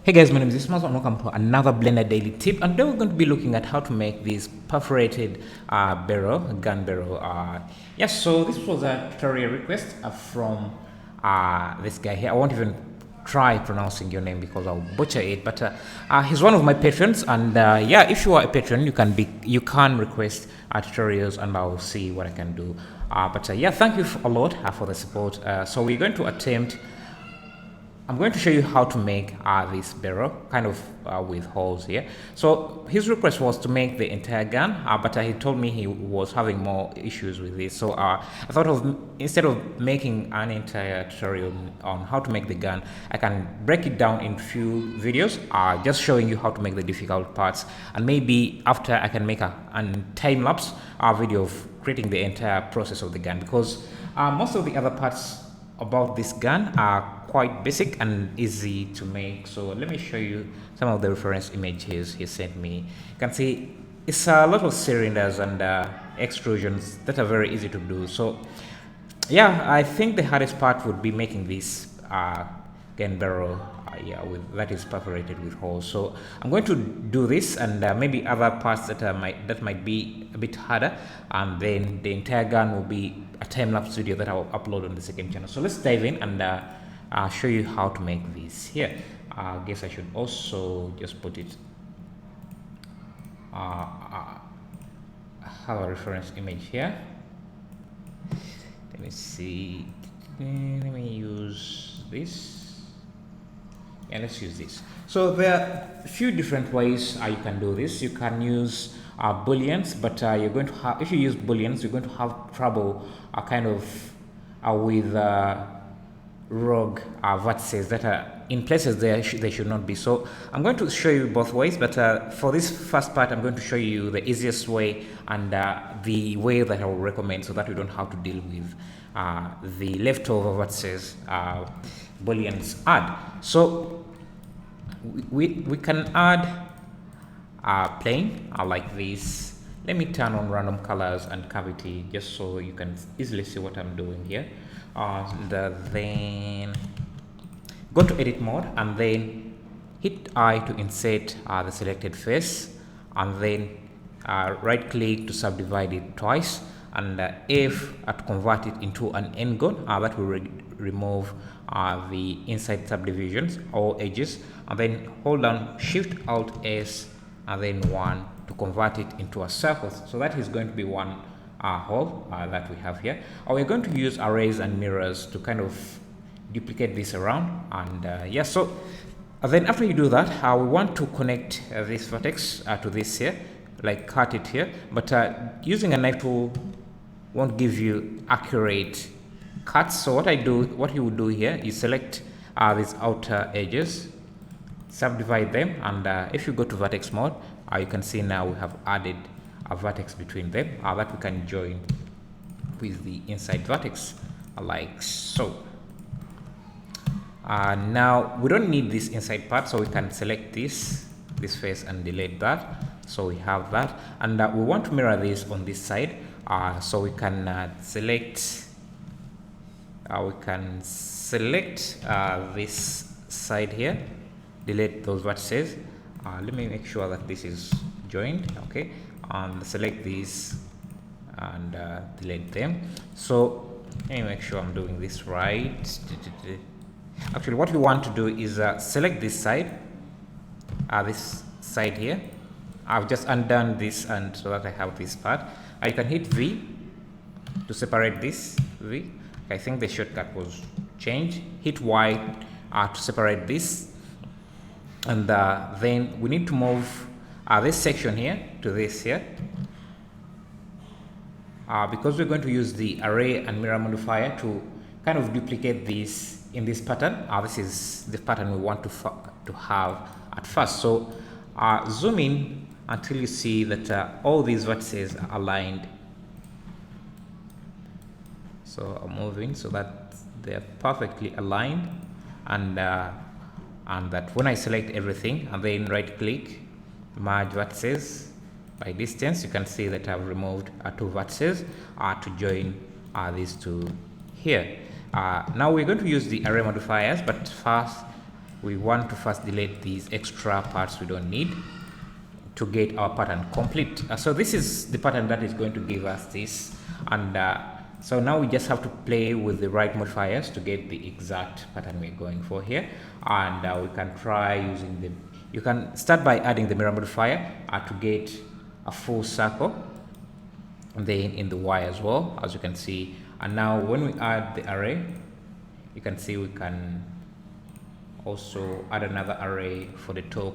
Hey guys, my name is Ismas and welcome to another Blender Daily Tip, and today we're going to be looking at how to make this perforated gun barrel. Yes, so this was a tutorial request from this guy here. I won't even try pronouncing your name because I'll butcher it, but he's one of my patrons, and yeah, if you are a patron, you can request tutorials and I'll see what I can do. But yeah, thank you a lot for the support. So we're going to attempt. I'm going to show you how to make this barrel kind of with holes here. So his request was to make the entire gun, but he told me he was having more issues with this. So I thought of, instead of making an entire tutorial on how to make the gun, I can break it down in few videos, just showing you how to make the difficult parts. And maybe after I can make a time-lapse video of creating the entire process of the gun, because most of the other parts about this gun are quite basic and easy to make. So let me show you some of the reference images he sent me. You can see it's a lot of cylinders and extrusions that are very easy to do. So yeah, I think the hardest part would be making this gun barrel that is perforated with holes. So I'm going to do this and maybe other parts that might be a bit harder, and then the entire gun will be a time-lapse video that I'll upload on the second channel. So let's dive in and show you how to make this here. I guess I should also just put it have a reference image here. Let me see, let me use this. Yeah, let's use this. So there are a few different ways you can do this. You can use booleans, but you're going to have, if you use booleans, you're going to have trouble kind of with rogue vertices that are in places they should not be. So I'm going to show you both ways, but for this first part I'm going to show you the easiest way and the way that I will recommend, so that we don't have to deal with the leftover vertices booleans add. So we can add plane like this. Let me turn on random colors and cavity just so you can easily see what I'm doing here. Then go to edit mode and then hit I to insert the selected face, and then right click to subdivide it twice, and F to convert it into an n-gon that will remove the inside subdivisions or edges, and then hold down Shift Alt S and then 1 to convert it into a circle. So that is going to be one hole that we have here. We're going to use arrays and mirrors to kind of duplicate this around, and yeah, so then after you do that, we want to connect this vertex to this here, like cut it here, but using a knife tool won't give you accurate cuts. So what you would do here is select these outer edges, subdivide them, and if you go to vertex mode, you can see now we have added a vertex between them that we can join with the inside vertex like so. Now we don't need this inside part, so we can select this face and delete that. So we have that, and we want to mirror this on this side, so we can select this side here, delete those vertices. Let me make sure that this is joined. Okay, and select these and delete them. So let me make sure I'm doing this right. Actually, what we want to do is select this side here. I've just undone this, and so that I have this part. You can hit V to separate this V. I think the shortcut was changed. Hit Y to separate this, and then we need to move this section here to this here, because we're going to use the array and mirror modifier to kind of duplicate this in this pattern. This is the pattern we want to have at first. So zoom in until you see that all these vertices are aligned. So I'm moving so that they're perfectly aligned, and that when I select everything and then right click, merge vertices by distance, you can see that I've removed two vertices to join these two here. Now we're going to use the array modifiers, but first we want to first delete these extra parts we don't need to get our pattern complete. So this is the pattern that is going to give us this, and so now we just have to play with the right modifiers to get the exact pattern we're going for here. And we can try using the, you can start by adding the mirror modifier to get a full circle, and then in the Y as well, as you can see. And now when we add the array, you can see we can also add another array for the top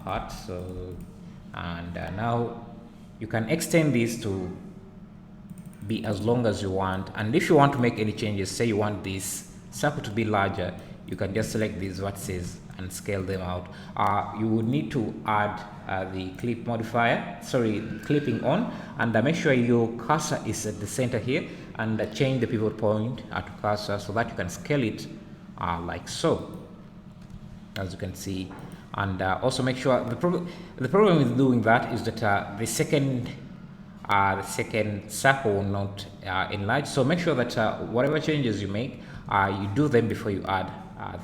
part. So, and now you can extend this to be as long as you want. And if you want to make any changes, say you want this circle to be larger, you can just select these vertices and scale them out. You would need to add the clip modifier, clipping on, and make sure your cursor is at the center here, and change the pivot point to cursor so that you can scale it like so, as you can see. And also make sure the problem with doing that is that the second circle will not enlarge. So make sure that whatever changes you make, you do them before you add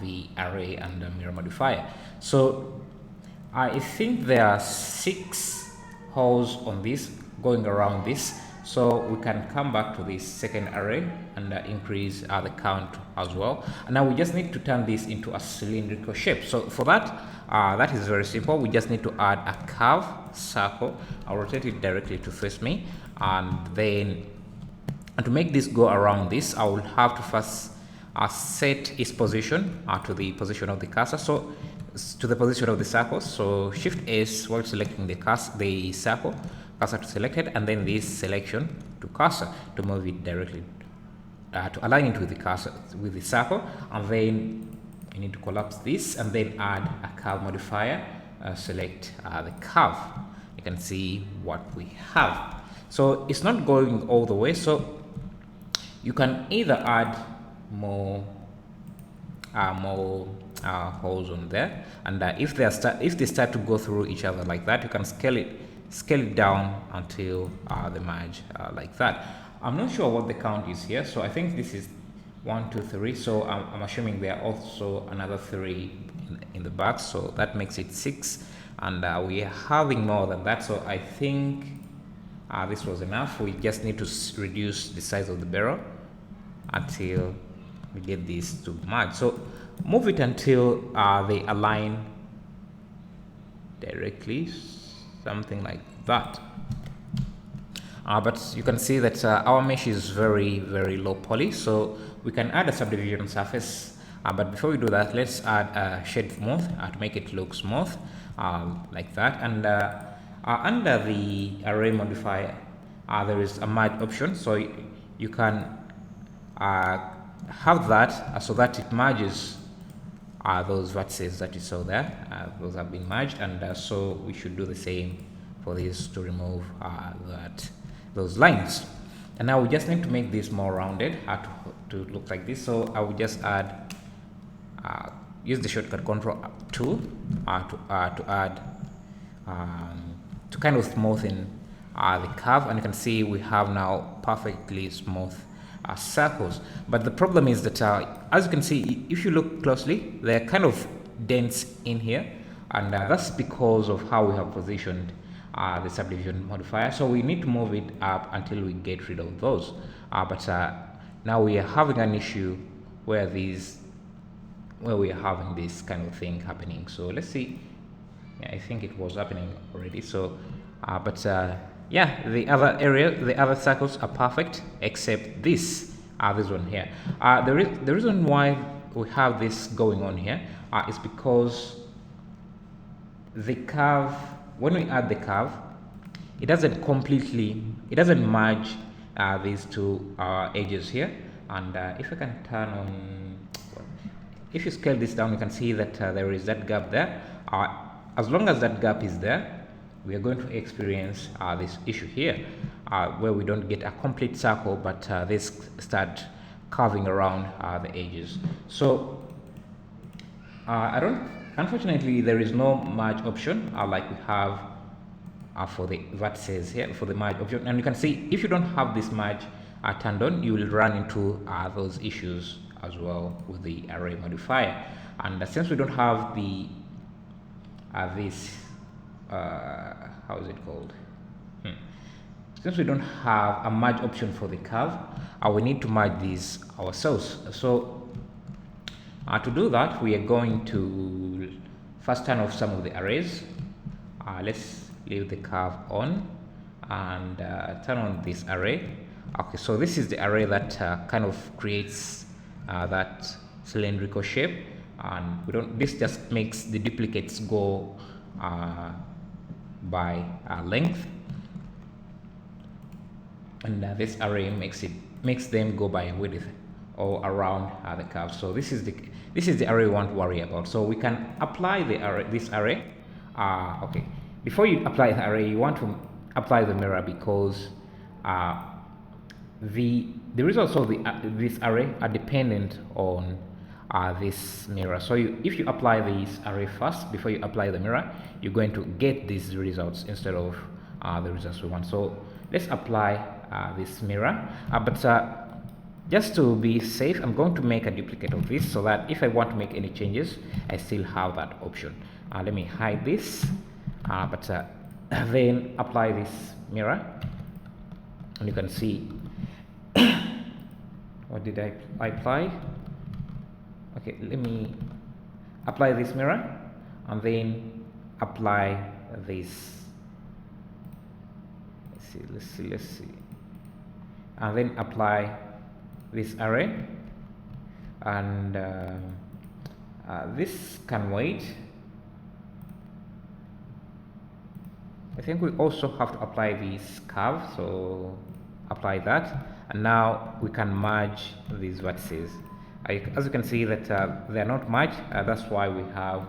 the array and the mirror modifier. So I think there are 6 holes on this going around this, so we can come back to this second array and increase the count as well. And now we just need to turn this into a cylindrical shape. So for that, that is very simple. We just need to add a curve circle. I'll rotate it directly to face me, and then to make this go around this, I will have to first set its position to the position of the cursor, so to the position of the circle. So Shift S while selecting the circle, cursor to selected, and then this selection to cursor to move it directly to align it with the cursor with the circle. And then you need to collapse this and then add a curve modifier, select the curve. You can see what we have. So it's not going all the way, so you can either add more holes on there, and if they start to go through each other like that, you can scale it down until they merge like that. I'm not sure what the count is here, so I think this is 1, 2, 3. So I'm assuming there are also another 3 in the back, so that makes it 6, and we are having more than that. So I think this was enough. We just need to reduce the size of the barrel until we get this to merge. So move it until they align directly, something like that. But you can see that our mesh is very, very low poly, so we can add a subdivision surface. But before we do that, let's add a shade smooth to make it look smooth, like that. And under the array modifier, there is a merge option, so you can have that so that it merges those vertices that you saw there. Those have been merged, and so we should do the same for this to remove those lines. And now we just need to make this more rounded to look like this. So I will just add use the shortcut Ctrl 2 to add to kind of smoothen the curve, and you can see we have now perfectly smooth circles. But the problem is that as you can see, if you look closely, they're kind of dense in here, and that's because of how we have positioned the subdivision modifier. So we need to move it up until we get rid of those. But now we are having an issue where we are having this kind of thing happening. So let's see. Yeah, I think it was happening already. So yeah, the other circles are perfect except this one here. The reason why we have this going on here is because the curve, when we add the curve, it doesn't merge these two edges here. And if I can turn on, if you scale this down, you can see that there is that gap there. As long as that gap is there, we are going to experience this issue here, where we don't get a complete circle, but this start curving around the edges. So unfortunately, there is no merge option like we have for the vertices here, for the merge option. And you can see if you don't have this merge turned on, you will run into those issues as well with the array modifier. And since we don't have the this how is it called, since we don't have a merge option for the curve, we need to merge these ourselves. So to do that, we are going to first turn off some of the arrays. Let's leave the curve on and turn on this array. Okay, so this is the array that kind of creates that cylindrical shape, and we don't. This just makes the duplicates go by length, and this array makes them go by width or around the curve. So this is the array we want to worry about. So we can apply this array. Okay, before you apply the array, you want to apply the mirror, because the results of this array are dependent on this mirror. So if you apply this array first before you apply the mirror, you're going to get these results instead of the results we want. So let's apply this mirror, but just to be safe, I'm going to make a duplicate of this so that if I want to make any changes, I still have that option. Let me hide this, but then apply this mirror, and you can see what did I apply? Okay, let me apply this mirror and then apply this. Let's see, and then apply this array, and this can wait. I think we also have to apply this curve, so apply that, and now we can merge these vertices. As you can see that they are not merged, that's why we have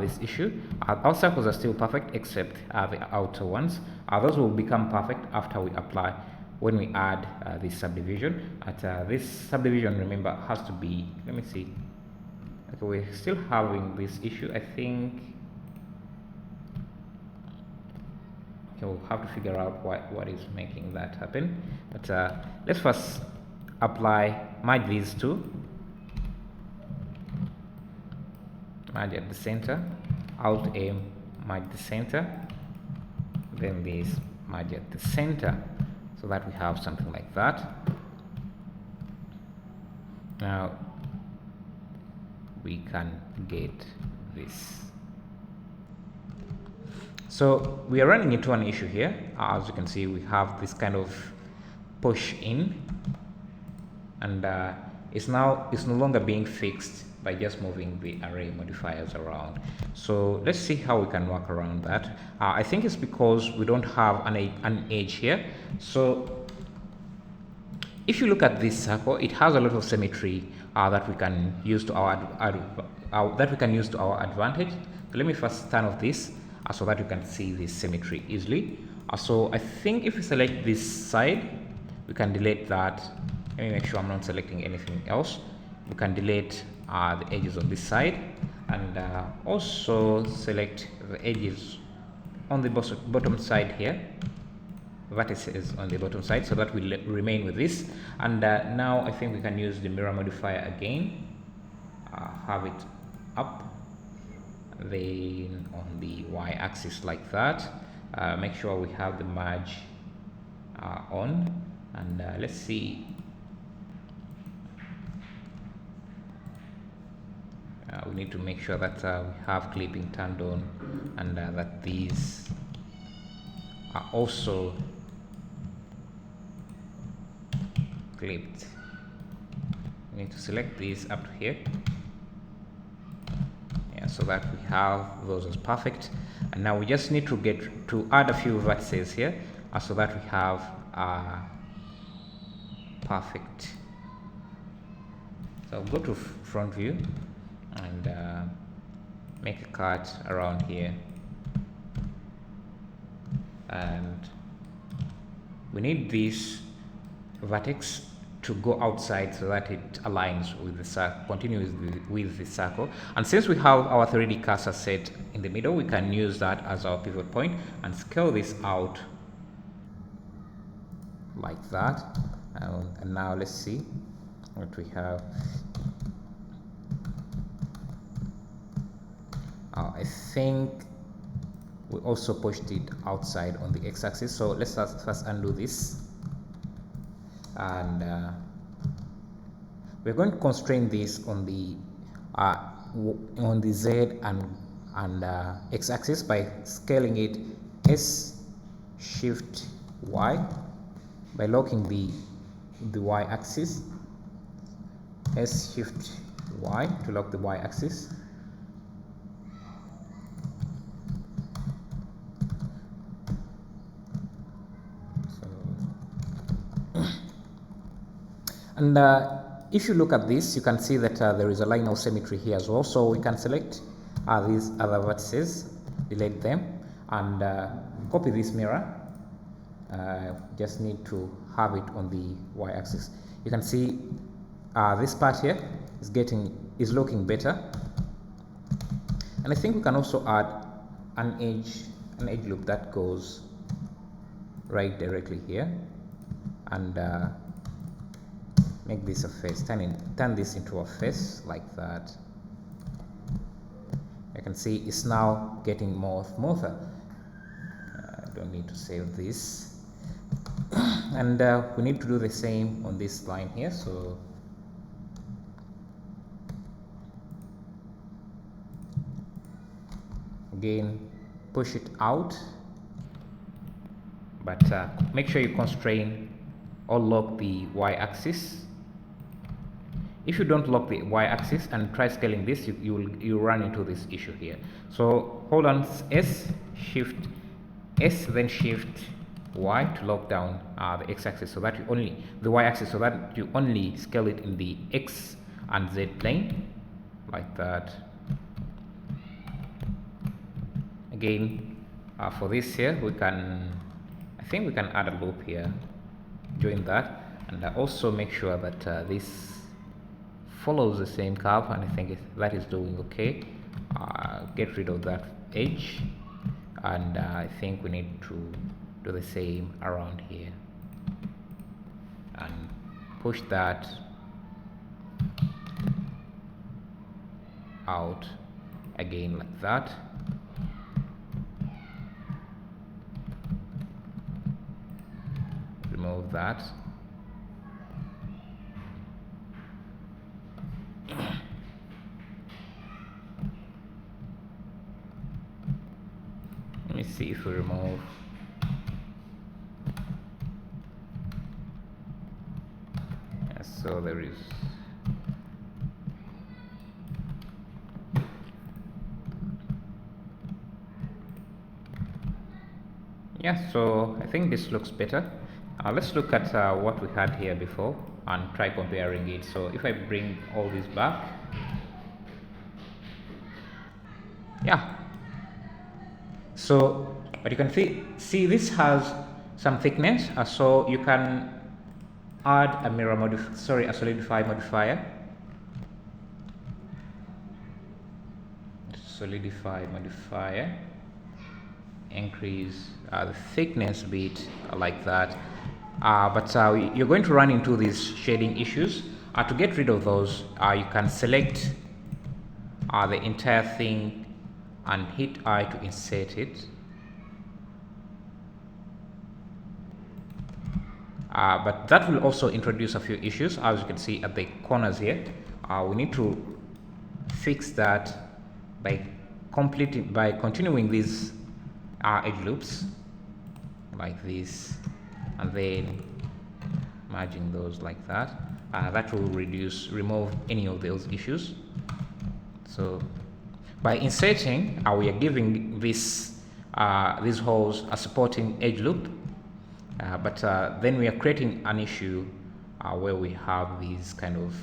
this issue. Our circles are still perfect except the outer ones. Those will become perfect after we apply, when we add this subdivision. This subdivision, remember, has to be, let me see, okay, we're still having this issue. I think we'll have to figure out what is making that happen, but let's first merge these two, merge at the center, Alt M, merge the center, then this merge at the center, so that we have something like that. Now we can get this. So we are running into an issue here. As you can see, we have this kind of push in, and it's no longer being fixed by just moving the array modifiers around. So let's see how we can work around that. I think it's because we don't have an edge here. So if you look at this circle, it has a lot of symmetry that we can use to our advantage. So let me first turn off this so that you can see this symmetry easily. So I think if we select this side, we can delete that. Let me make sure I'm not selecting anything else. We can delete the edges on this side, and also select the edges on the bottom side here, vertices on the bottom side, so that we remain with this. And now I think we can use the mirror modifier again, have it up, then on the y-axis like that. Make sure we have the merge on, and let's see. We need to make sure that we have clipping turned on, and that these are also clipped. We need to select these up to here, so that we have those as perfect. And now we just need to add a few vertices here, so that we have perfect. So go to front view and make a cut around here, and we need this vertex to go outside so that it aligns with the circle, continues with the circle. And since we have our 3D cursor set in the middle, we can use that as our pivot point and scale this out like that. And now let's see what we have. I think we also pushed it outside on the x-axis, so let's first undo this, and we're going to constrain this on the z and x-axis by scaling it s shift y, by locking the y-axis, s shift y to lock the y-axis. And if you look at this, you can see that there is a line of symmetry here as well. So we can select these other vertices, delete them, and copy this mirror. Just need to have it on the y-axis. You can see this part here is looking better. And I think we can also add an edge loop that goes right directly here, and make this a face, turn this into a face like that. You can see it's now getting more smoother. I don't need to save this. And we need to do the same on this line here, so again push it out, but make sure you constrain or lock the y-axis. If you don't lock the y-axis and try scaling this, you run into this issue here. So hold on S, shift S, then shift Y to lock down the x-axis, so that the y-axis, so that you only scale it in the x and z plane, like that. Again, for this here, I think we can add a loop here, join that, and also make sure that this follows the same curve, and I think that is doing okay. Get rid of that edge, and I think we need to do the same around here and push that out again like that. Remove that. Let me see if we remove. Yes, so there is. Yeah, so I think this looks better. Let's look at what we had here before and try comparing it. So if I bring all this back, yeah. So, but you can see this has some thickness, so you can add a solidify modifier. Solidify modifier. Increase the thickness a bit like that. But you're going to run into these shading issues. To get rid of those, you can select the entire thing and hit I to insert it. But that will also introduce a few issues. As you can see at the corners here, we need to fix that by continuing these edge loops like this, and then merging those like that. That will remove any of those issues. So by inserting, we are giving these holes a supporting edge loop, but then we are creating an issue where we have these kind of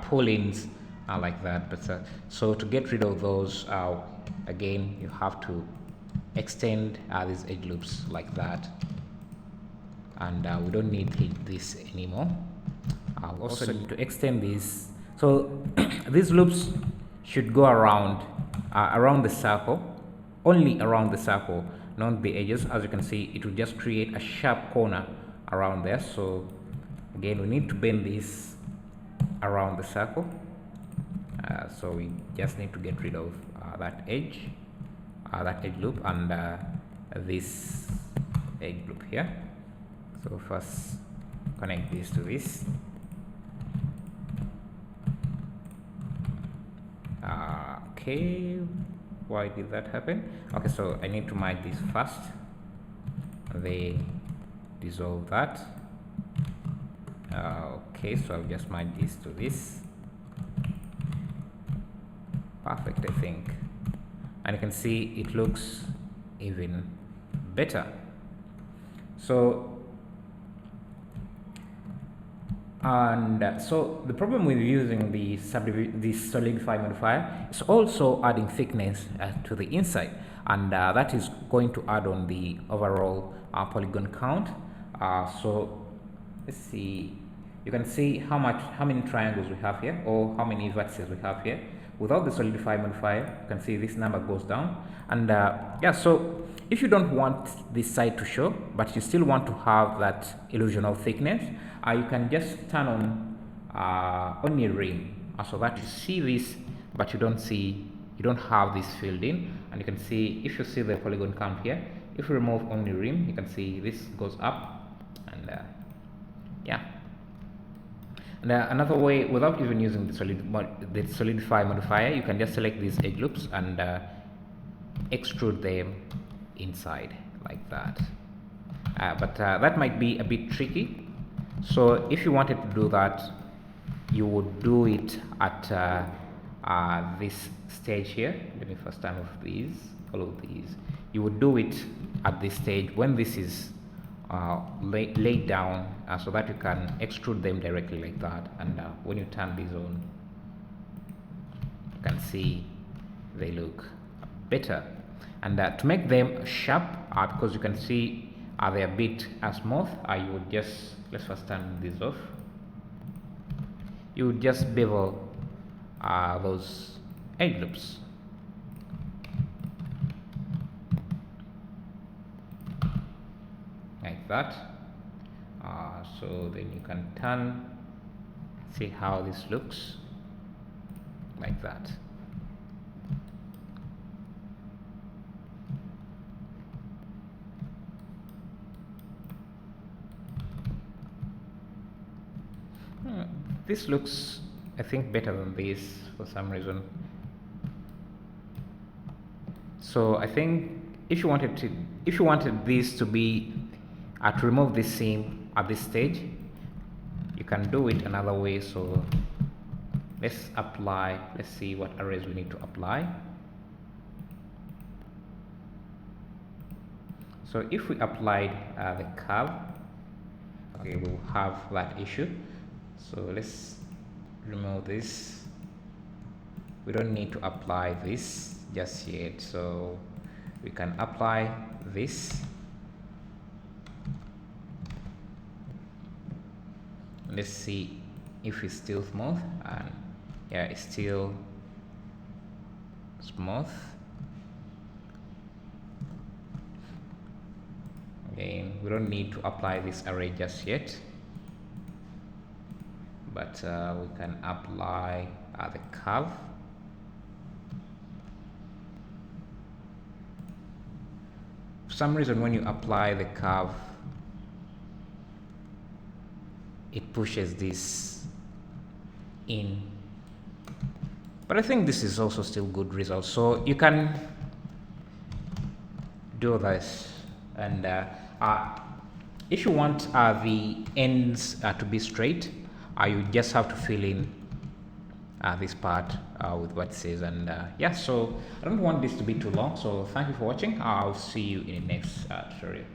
pull-ins like that. But so to get rid of those, again, you have to extend these edge loops like that, and we don't need this anymore. We also need to extend this, so these loops should go around the circle, only around the circle, not the edges. As you can see, it will just create a sharp corner around there. So again, we need to bend this around the circle, So we just need to get rid of that edge loop, and this edge loop here. So first connect this to this. Okay, why did that happen? Okay, so I need to merge this first, they dissolve that. Okay, so I'll just merge this to this. Perfect, I think, and you can see it looks even better. So so the problem with using the solidify modifier is also adding thickness to the inside, and that is going to add on the overall polygon count. So let's see, you can see how many triangles we have here, or how many vertices we have here. Without the solidify modifier, you can see this number goes down. And yeah, so if you don't want this side to show, but you still want to have that illusion of thickness, you can just turn on only rim, so that you see this, but you don't have this filled in. And you can see, if you see the polygon count here, if you remove only rim, you can see this goes up. And yeah. And another way, without even using the solidify modifier, you can just select these edge loops and extrude them inside like that. But that might be a bit tricky. So if you wanted to do that, you would do it at this stage here. Let me first turn off all of these. You would do it at this stage when this is laid down, so that you can extrude them directly like that. And when you turn these on, you can see they look better. And to make them sharp, because you can see they're a bit smooth, you would just, let's first turn this off. You would just bevel those edge loops. Like that. So then you can turn, see how this looks like that. This looks, I think, better than this for some reason. So I think if you wanted this to be to remove this seam at this stage, you can do it another way. So let's see what arrays we need to apply. So if we applied the curve, okay, we'll have that issue. So let's remove this. We don't need to apply this just yet, so we can apply this. Let's see if it's still smooth, and yeah, it's still smooth. Again, we don't need to apply this array just yet, but we can apply the curve. For some reason, when you apply the curve, it pushes this in, but I think this is also still good result. So you can do this, and if you want the ends to be straight, you just have to fill in this part with what it says. And yeah, so I don't want this to be too long, so thank you for watching. I'll see you in the next tutorial.